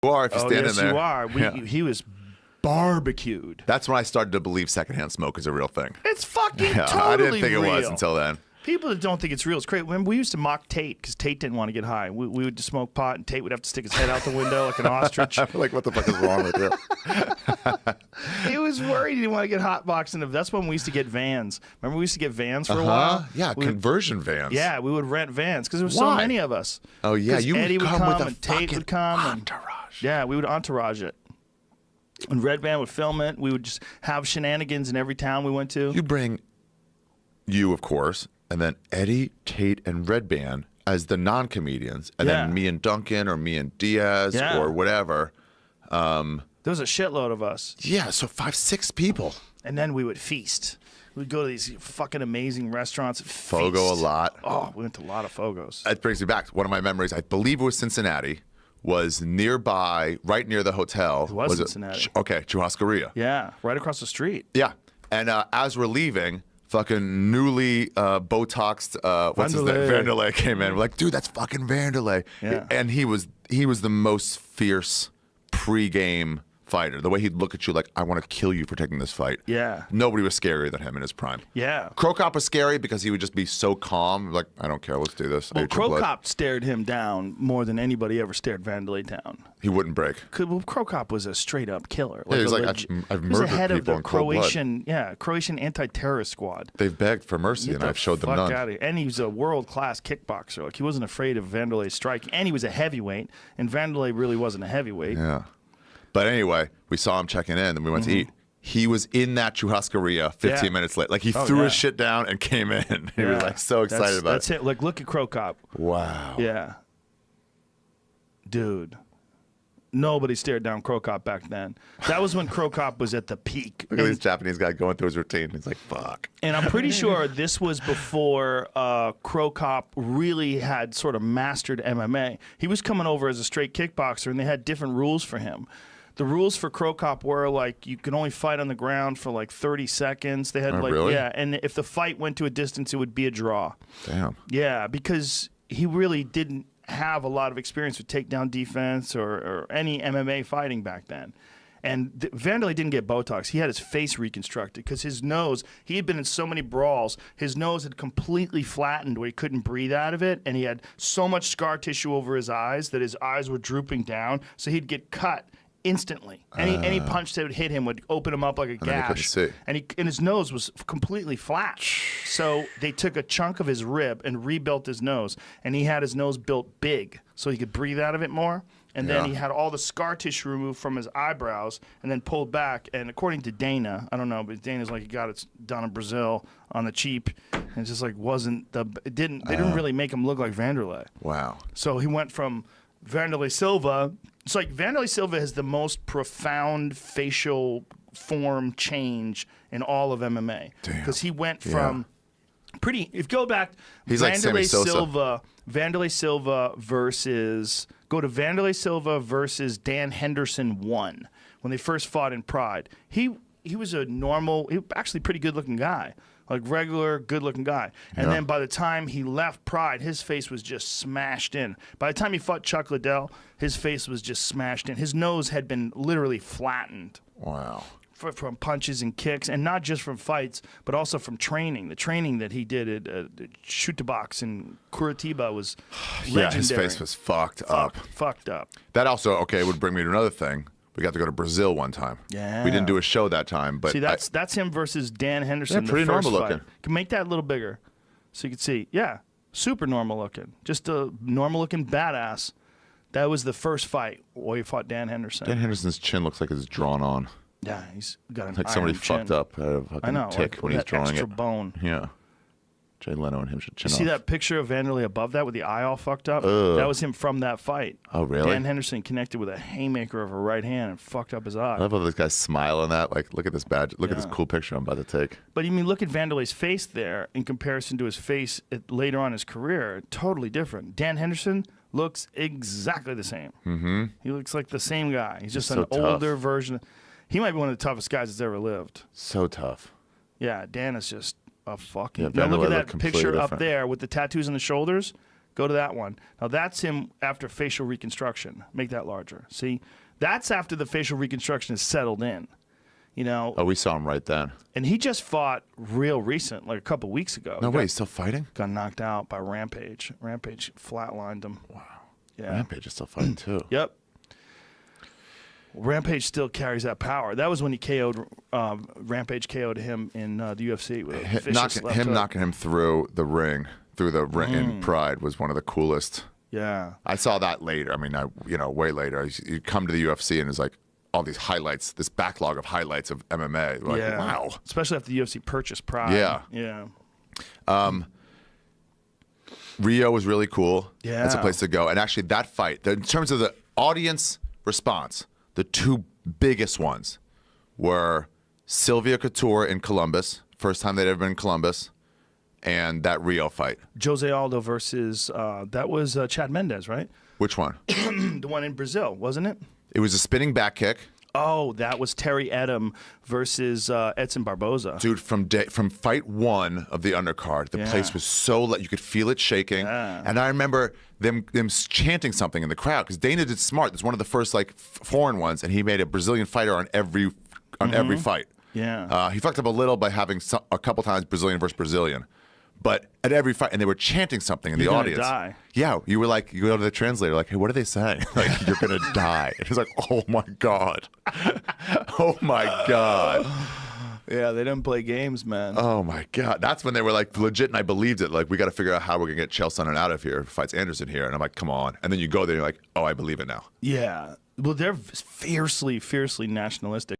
You are if you stand in there. Yes, you are. He was barbecued. That's when I started to believe secondhand smoke is a real thing. It's fucking totally I didn't think real. it was until then. People that don't think it's real, it's crazy. Remember, we used to mock Tate because Tate didn't want to get high. We would smoke pot, and Tate would have to stick his head out the window like an ostrich. Like, what the fuck is wrong with you? He was worried he didn't want to get hotboxed. That's when we used to get vans. Remember, we used to get vans for a while? Yeah, conversion vans. Yeah, we would rent vans because there were so many of us. Oh, yeah. You Eddie would come come with a and Tate would come. entourage. Yeah, we would entourage it. And Red Band would film it. We would just have shenanigans in every town we went to. You bring you, of course, and then Eddie, Tate, and Red Band as the non-comedians, and then me and Duncan or me and Diaz or whatever. There was a shitload of us. Yeah, so 5, 6 people. And then we would feast. We'd go to these fucking amazing restaurants. Fogo a lot. Oh, we went to a lot of Fogos. That brings me back. One of my memories, I believe it was Cincinnati, was nearby, right near the hotel. It was Cincinnati. Okay, Churrascaria. Yeah, right across the street. Yeah. And as we're leaving, fucking newly Botoxed, what's his name? Wanderlei came in. We're like, dude, that's fucking Wanderlei. Yeah. And he was the most fierce pre-game fighter. The way he'd look at you like, I want to kill you for taking this fight. Yeah. Nobody was scarier than him in his prime. Yeah. Crow Cop was scary because he would just be so calm. Like, I don't care. Let's do this. Well, Crow Cop stared him down more than anybody ever stared Wanderlei down. He wouldn't break. Well, Crow Cop was a straight-up killer. Like, yeah, I've murdered head people of the in cold Croatian, blood. Croatian anti-terrorist squad. They've begged for mercy, and I've showed them none. And he was a world-class kickboxer. Like, he wasn't afraid of Wanderlei's striking, and he was a heavyweight. And Wanderlei really wasn't a heavyweight. Yeah. But anyway, we saw him checking in, and we went to eat. He was in that churrascaria 15 minutes late. Like, he threw his shit down and came in. He was like so excited about it. That's it. Like, look at Crow Cop. Wow. Yeah. Dude. Nobody stared down Crow Cop back then. That was when Crow Cop was at the peak. Look at this Japanese guy going through his routine. He's like, fuck. And I'm pretty sure this was before Crow Cop really had sort of mastered MMA. He was coming over as a straight kickboxer, and they had different rules for him. The rules for Crow Cop were like you can only fight on the ground for like 30 seconds. They had really? and if the fight went to a distance, it would be a draw. Damn. Yeah, because he really didn't have a lot of experience with takedown defense or any MMA fighting back then. And Wanderlei didn't get Botox. He had his face reconstructed because his nose, he had been in so many brawls, his nose had completely flattened where he couldn't breathe out of it, and he had so much scar tissue over his eyes that his eyes were drooping down, so he'd get cut instantly. Any punch that would hit him would open him up like a gash. And his nose was completely flat. So they took a chunk of his rib and rebuilt his nose, and he had his nose built big so he could breathe out of it more. And then he had all the scar tissue removed from his eyebrows and then pulled back. And according to Dana, I don't know, but Dana's like, he got it done in Brazil on the cheap. And it just like they didn't really make him look like Wanderlei. Wow. So he went from Wanderlei Silva. It's like Wanderlei Silva has the most profound facial form change in all of MMA. Because he went from if you go back, he's like Sammy Sosa. Wanderlei Silva versus Dan Henderson 1 when they first fought in Pride. He was actually pretty good looking guy. Like regular, good-looking guy. And then by the time he left Pride, his face was just smashed in. By the time he fought Chuck Liddell, his face was just smashed in. His nose had been literally flattened. Wow. From punches and kicks, and not just from fights, but also from training. The training that he did at Shoot to Box in Curitiba was legendary. Yeah, his face was fucked up. Fucked up. That also, would bring me to another thing. We got to go to Brazil one time. Yeah. We didn't do a show that time, but see, that's him versus Dan Henderson. Yeah, pretty normal looking. Can make that a little bigger, so you can see. Yeah, super normal looking, just a normal looking badass. That was the first fight where he fought Dan Henderson. Dan Henderson's chin looks like it's drawn on. Yeah, he's got an like somebody chin. fucked up. I know, tick like when he's drawing extra it. Bone. Yeah. Jay Leno and him should chin off. See that picture of Wanderlei above that with the eye all fucked up? That was him from that fight. Oh, really? Dan Henderson connected with a haymaker of a right hand and fucked up his eye. I love how this guy's smiling that. Like, look at this badge. Look at this cool picture I'm about to take. But you mean, look at Wanderlei's face there in comparison to his face later on in his career. Totally different. Dan Henderson looks exactly the same. Mm-hmm. He looks like the same guy. He's just an older version. He might be one of the toughest guys that's ever lived. So tough. Yeah, Dan is just a fucking... Yeah, now look at that picture up there with the tattoos on the shoulders. Go to that one. Now that's him after facial reconstruction. Make that larger. See, that's after the facial reconstruction is settled in. You know. Oh, we saw him right then. And he just fought real recent, like a couple weeks ago. No way, he's still fighting? Got knocked out by Rampage. Rampage flatlined him. Wow. Yeah. Rampage is still fighting too. Yep. Rampage still carries that power. That was when he KO'd Rampage KO'd him in the UFC with a vicious left hook. Knocking him through the ring in Pride was one of the coolest. Yeah. I saw that later. I mean, way later. You come to the UFC and it's like all these highlights, this backlog of highlights of MMA. Like, yeah. Wow. Especially after the UFC purchased Pride. Yeah. Yeah. Rio was really cool. Yeah. That's a place to go. And actually that fight, in terms of the audience response, the two biggest ones were Sylvia Couture in Columbus, first time they'd ever been in Columbus, and that Rio fight. Jose Aldo versus, that was Chad Mendez, right? Which one? The one in Brazil, wasn't it? It was a spinning back kick. Oh, that was Terry Edom versus Edson Barboza. Dude, from fight one of the undercard, the place was so you could feel it shaking. Yeah. And I remember them chanting something in the crowd because Dana did smart. It's one of the first foreign ones, and he made a Brazilian fighter on every fight. Yeah. He fucked up a little by having a couple times Brazilian versus Brazilian. But at every fight, and they were chanting something in the audience. Die. Yeah, you were like, you go to the translator, like, hey, what are they saying? Like, you're gonna die. It was like, oh my god, oh my god. Yeah, they didn't play games, man. Oh my god, that's when they were like legit, and I believed it. Like, we got to figure out how we're gonna get Chael Sonnen out of here. Fights Anderson here, and I'm like, come on. And then you go there, and you're like, oh, I believe it now. Yeah. Well, they're fiercely nationalistic.